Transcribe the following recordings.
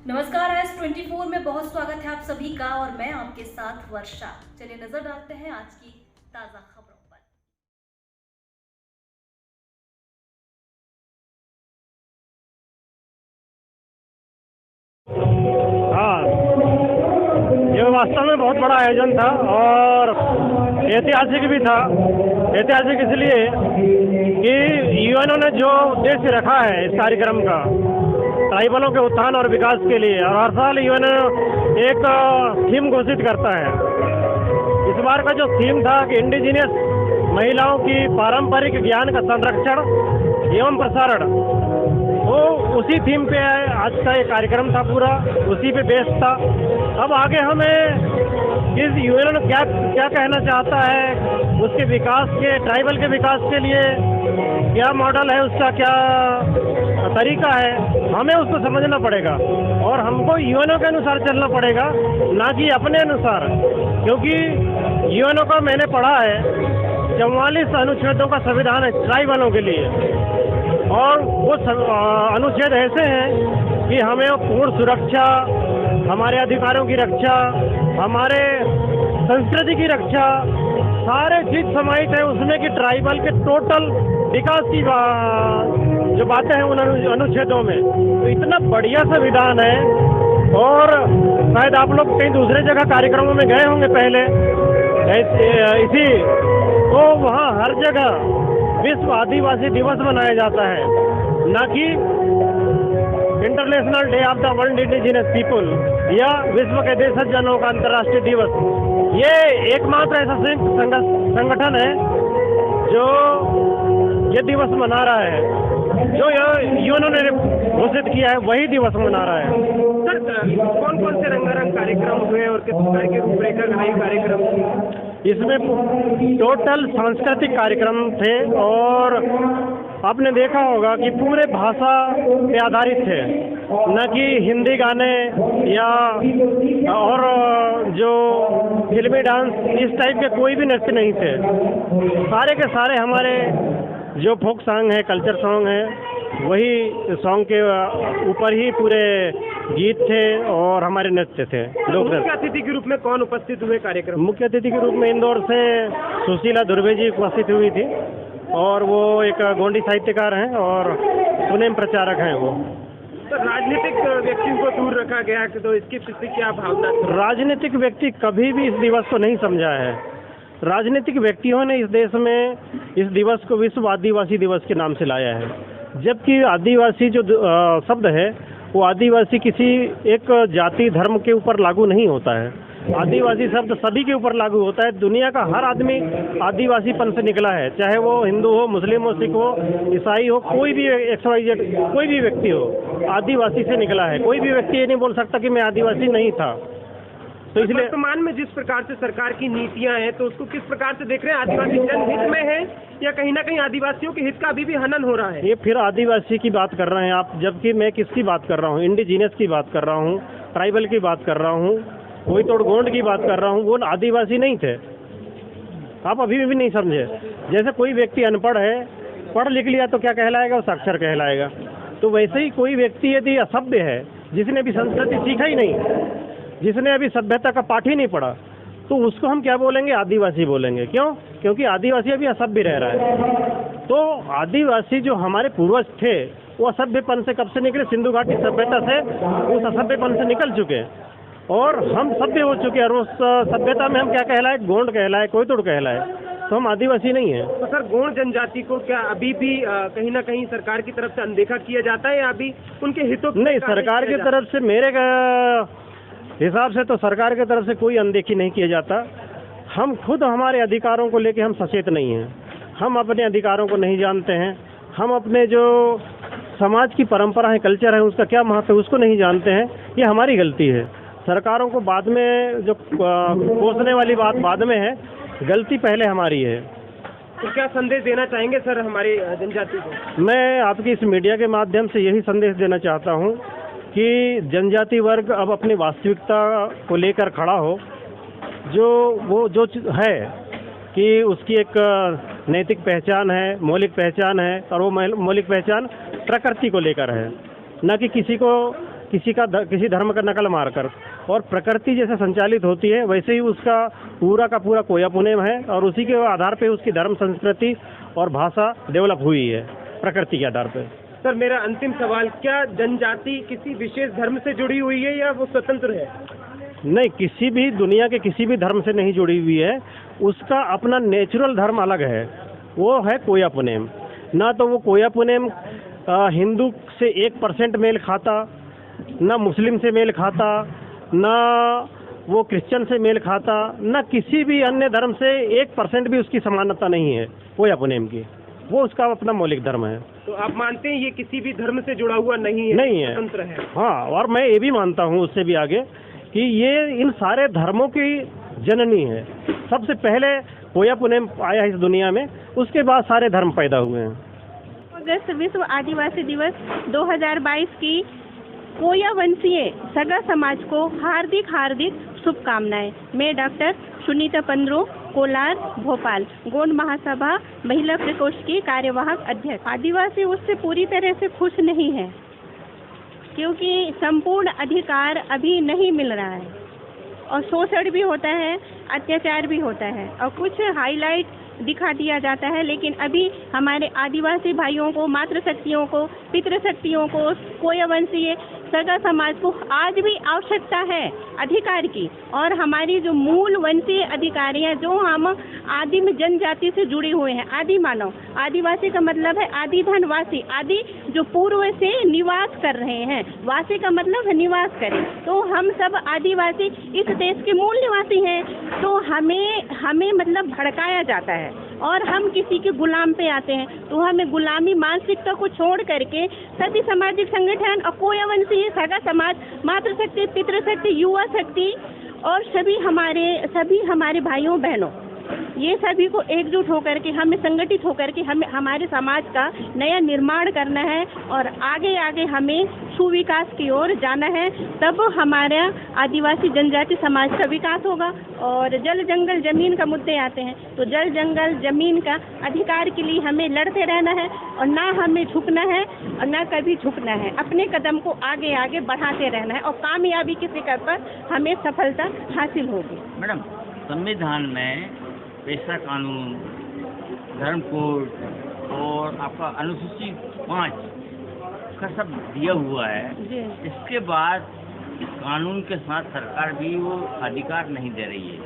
नमस्कार, S24 में बहुत स्वागत है आप सभी का और मैं आपके साथ वर्षा। चलिए नजर डालते हैं आज की ताजा खबरों पर। हाँ, ये वास्तव में बहुत बड़ा आयोजन था और ऐतिहासिक भी था। ऐतिहासिक इसलिए कि यूएनओ ने जो उद्देश्य रखा है इस कार्यक्रम का, ट्राइबलों के उत्थान और विकास के लिए, और हर साल यूएनओ एक थीम घोषित करता है। इस बार का जो थीम था कि इंडिजिनियस महिलाओं की पारंपरिक ज्ञान का संरक्षण एवं प्रसारण, वो उसी थीम पे आज का ये कार्यक्रम था, पूरा उसी पे बेस्ड था। अब आगे हमें इस यूएनओ क्या क्या कहना चाहता है, उसके विकास के, ट्राइबल के विकास के लिए क्या मॉडल है, उसका क्या तरीका है, हमें उसको समझना पड़ेगा और हमको यूएनओ के अनुसार चलना पड़ेगा, ना कि अपने अनुसार। क्योंकि यूएनओ का मैंने पढ़ा है 44 अनुच्छेदों का संविधान है ट्राइबलों के लिए, और वो अनुच्छेद ऐसे हैं कि हमें पूर्ण सुरक्षा, हमारे अधिकारों की रक्षा, हमारे संस्कृति की रक्षा, सारे चीज समाहित है उसमें कि ट्राइबल के टोटल विकास की जो बातें हैं उन अनुच्छेदों में। तो इतना बढ़िया संविधान है, और शायद आप लोग कहीं दूसरे जगह कार्यक्रमों में गए होंगे पहले इसी, तो वहाँ हर जगह विश्व आदिवासी दिवस मनाया जाता है, ना कि international day of the world indigenous people या विश्व के देशज जनों का अंतर्राष्ट्रीय दिवस। ये एकमात्र ऐसा संगठन है जो ये दिवस मना रहा है, जो यूएनओ ने घोषित किया है वही दिवस मना रहा है। सर, कौन कौन से रंगारंग कार्यक्रम हुए और किस प्रकार की रूपरेखा बनाई कार्यक्रम की? इसमें टोटल सांस्कृतिक कार्यक्रम थे, और आपने देखा होगा कि पूरे भाषा पे आधारित थे, न कि हिंदी गाने या और जो फिल्मी डांस, इस टाइप के कोई भी नृत्य नहीं थे। सारे के सारे हमारे जो फोक सॉन्ग है, कल्चर सॉन्ग है, वही सॉन्ग के ऊपर ही पूरे गीत थे और हमारे नृत्य थे। मुख्य अतिथि के रूप में कौन उपस्थित हुए कार्यक्रम? मुख्य अतिथि के रूप में इंदौर से सुशीला दुर्वे जी उपस्थित हुई थी, और वो एक गोंडी साहित्यकार हैं और सुनेम प्रचारक हैं वो। तो राजनीतिक व्यक्तियों को दूर रखा गया, तो इसकी प्रति क्या भावना? राजनीतिक व्यक्ति कभी भी इस दिवस को नहीं समझा है। राजनीतिक व्यक्तियों ने इस देश में इस दिवस को विश्व आदिवासी दिवस के नाम से लाया है, जबकि आदिवासी जो शब्द है वो आदिवासी किसी एक जाति धर्म के ऊपर लागू नहीं होता है। आदिवासी शब्द सभी के ऊपर लागू होता है। दुनिया का हर आदमी आदिवासीपन से निकला है, चाहे वो हिंदू हो, मुस्लिम हो, सिख हो, ईसाई हो, कोई भी XYZ कोई भी व्यक्ति हो, आदिवासी से निकला है। कोई भी व्यक्ति ये नहीं बोल सकता कि मैं आदिवासी नहीं था। तो इसलिए वर्तमान में जिस प्रकार से सरकार की नीतियां हैं, तो उसको किस प्रकार से देख रहे हैं? आदिवासी जनहित में है या कहीं ना कहीं आदिवासियों के हित का अभी भी हनन हो रहा है? ये फिर आदिवासी की बात कर रहे हैं आप, जबकि मैं किसकी बात कर रहा हूँ? इंडिजिनियस की बात कर रहा हूँ, ट्राइबल की बात कर रहा हूँ, कोई तोड़ गोंड की बात कर रहा हूँ। वो आदिवासी नहीं थे, आप अभी भी नहीं समझे। जैसे कोई व्यक्ति अनपढ़ है, पढ़ लिख लिया तो क्या कहलाएगा? वो साक्षर कहलाएगा। तो वैसे ही कोई व्यक्ति यदि असभ्य है, जिसने भी संस्कृति सीखा ही नहीं, जिसने अभी सभ्यता का पाठ ही नहीं पढ़ा, तो उसको हम क्या बोलेंगे? आदिवासी बोलेंगे। क्यों? क्योंकि आदिवासी अभी असभ्य रह रहा है। तो आदिवासी जो हमारे पूर्वज थे वो असभ्यपन से कब से निकले? सिंधु घाटी सभ्यता से उस असभ्यपन से निकल चुके, और हम सभ्य हो चुके हैं। और उस सभ्यता में हम क्या कहलाए? गोंड कहलाए, कोई तोड़ कहलाए, तो हम आदिवासी नहीं है। तो सर, गोंड जनजाति को क्या अभी भी कहीं ना कहीं सरकार की तरफ से अनदेखा किया जाता है, या अभी उनके हितों नहीं, सरकार की तरफ से, मेरे हिसाब से तो सरकार की तरफ से कोई अनदेखी नहीं किया जाता। हम खुद हमारे अधिकारों को लेके हम सचेत नहीं हैं। हम अपने अधिकारों को नहीं जानते हैं। हम अपने जो समाज की परंपरा है, कल्चर है, उसका क्या महत्व है उसको नहीं जानते हैं। ये हमारी गलती है। सरकारों को बाद में जो कोसने वाली बात बाद में है, गलती पहले हमारी है। तो क्या संदेश देना चाहेंगे सर हमारी जनजाति को? मैं आपकी इस मीडिया के माध्यम से यही संदेश देना चाहता हूँ कि जनजाति वर्ग अब अपनी वास्तविकता को लेकर खड़ा हो, जो है कि उसकी एक नैतिक पहचान है, मौलिक पहचान है, और वो मौलिक पहचान प्रकृति को लेकर है, न कि किसी को किसी धर्म का नकल मारकर, और प्रकृति जैसे संचालित होती है वैसे ही उसका पूरा का पूरा कोया पुनेम है, और उसी के आधार पे उसकी धर्म संस्कृति और भाषा डेवलप हुई है प्रकृति के आधार पे। सर मेरा अंतिम सवाल, क्या जनजाति किसी विशेष धर्म से जुड़ी हुई है या वो स्वतंत्र है? नहीं, किसी भी दुनिया के किसी भी धर्म से नहीं जुड़ी हुई है, उसका अपना नेचुरल धर्म अलग है, वो है कोया पुनेम। ना तो वो कोया पुनेम हिंदू से 1% मेल खाता, ना मुस्लिम से मेल खाता, ना वो क्रिश्चियन से मेल खाता, ना किसी भी अन्य धर्म से 1% भी उसकी समानता नहीं है कोया पुनेम की, वो उसका अपना मौलिक धर्म है। तो आप मानते हैं ये किसी भी धर्म से जुड़ा हुआ नहीं है, स्वतंत्र है? हाँ, और मैं ये भी मानता हूँ उससे भी आगे कि ये इन सारे धर्मों की जननी है। सबसे पहले कोया पुनेम आया इस दुनिया में, उसके बाद सारे धर्म पैदा हुए हैं। अगस्त विश्व आदिवासी दिवस 2022 की कोया वंशीय सगा समाज को हार्दिक शुभकामनाएं। मैं डॉक्टर सुनीता पंद्रो, कोलार, भोपाल, गोंड महासभा महिला प्रकोष्ठ की कार्यवाहक अध्यक्ष। आदिवासी उससे पूरी तरह से खुश नहीं है क्योंकि संपूर्ण अधिकार अभी नहीं मिल रहा है और शोषण भी होता है, अत्याचार भी होता है और कुछ हाईलाइट दिखा दिया जाता है, लेकिन अभी हमारे आदिवासी भाइयों को, मातृशक्तियों को, पितृशक्तियों को, कोया वंशीय सगा समाज को आज भी आवश्यकता है अधिकार की। और हमारी जो मूल वंशीय अधिकारी हैं, जो हम आदिम जनजाति से जुड़े हुए हैं, आदि मानव, आदिवासी का मतलब है आदि धनवासी, आदि जो पूर्व से निवास कर रहे हैं, वासी का मतलब है निवास करें, तो हम सब आदिवासी इस देश के मूल निवासी हैं। तो हमें मतलब भड़काया जाता है और हम किसी के गुलाम पे आते हैं, तो हमें गुलामी मानसिकता को छोड़ करके सभी सामाजिक संगठन और कोया वंशीय सगा समाज, मातृशक्ति, पितृशक्ति, युवा शक्ति और सभी हमारे भाइयों बहनों, ये सभी को एकजुट होकर के, हमें संगठित होकर के हमें हमारे समाज का नया निर्माण करना है और आगे हमें सुविकास की ओर जाना है। तब हमारा आदिवासी जनजाति समाज का विकास होगा। और जल जंगल जमीन का मुद्दे आते हैं, तो जल जंगल जमीन का अधिकार के लिए हमें लड़ते रहना है और ना हमें झुकना है और ना कभी झुकना है। अपने कदम को आगे बढ़ाते रहना है और कामयाबी के शिखर पर हमें सफलता हासिल होगी। मैडम, संविधान में पेशा कानून, धर्म कोड और आपका अनुसूची 5 का सब दिया हुआ है। इसके बाद कानून के साथ सरकार भी वो अधिकार नहीं दे रही है,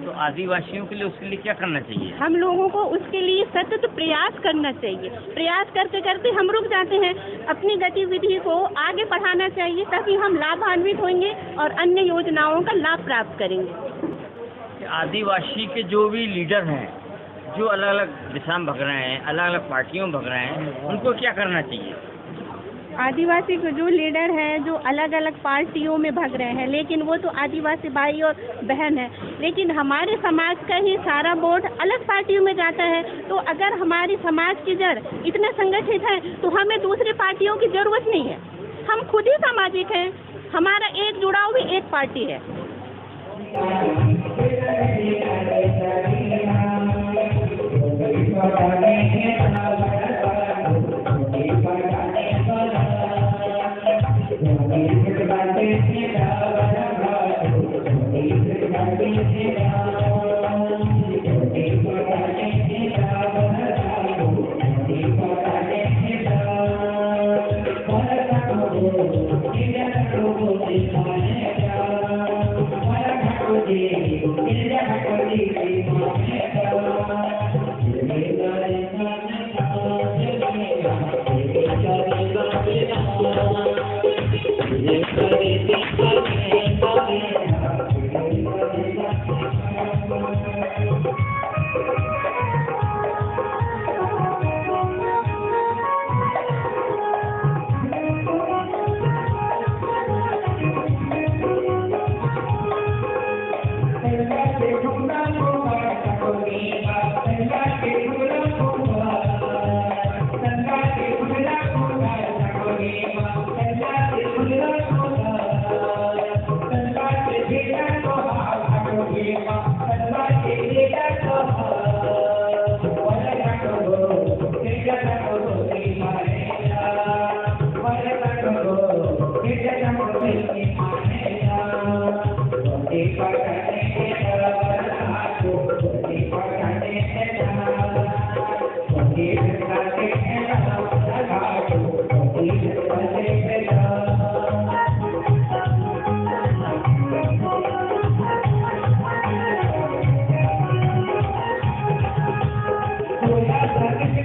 तो आदिवासियों के लिए उसके लिए क्या करना चाहिए? हम लोगों को उसके लिए सतत प्रयास करना चाहिए। प्रयास करते करते हम रुक जाते हैं, अपनी गतिविधि को आगे बढ़ाना चाहिए, तभी हम लाभान्वित होंगे और अन्य योजनाओं का लाभ प्राप्त करेंगे। आदिवासी के जो भी लीडर हैं, जो अलग अलग दिशा में भग रहे हैं, अलग अलग पार्टियों में भग रहे हैं, उनको क्या करना चाहिए? आदिवासी के जो लीडर हैं, जो अलग अलग पार्टियों में भग रहे हैं, लेकिन वो तो आदिवासी भाई और बहन है, लेकिन हमारे समाज का ही सारा वोट अलग पार्टियों में जाता है। तो अगर हमारी समाज की जड़ इतना संगठित है तो हमें दूसरी पार्टियों की जरूरत नहीं है। हम खुद ही सामाजिक हैं, हमारा एक जुड़ाव भी एक पार्टी है।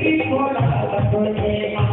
की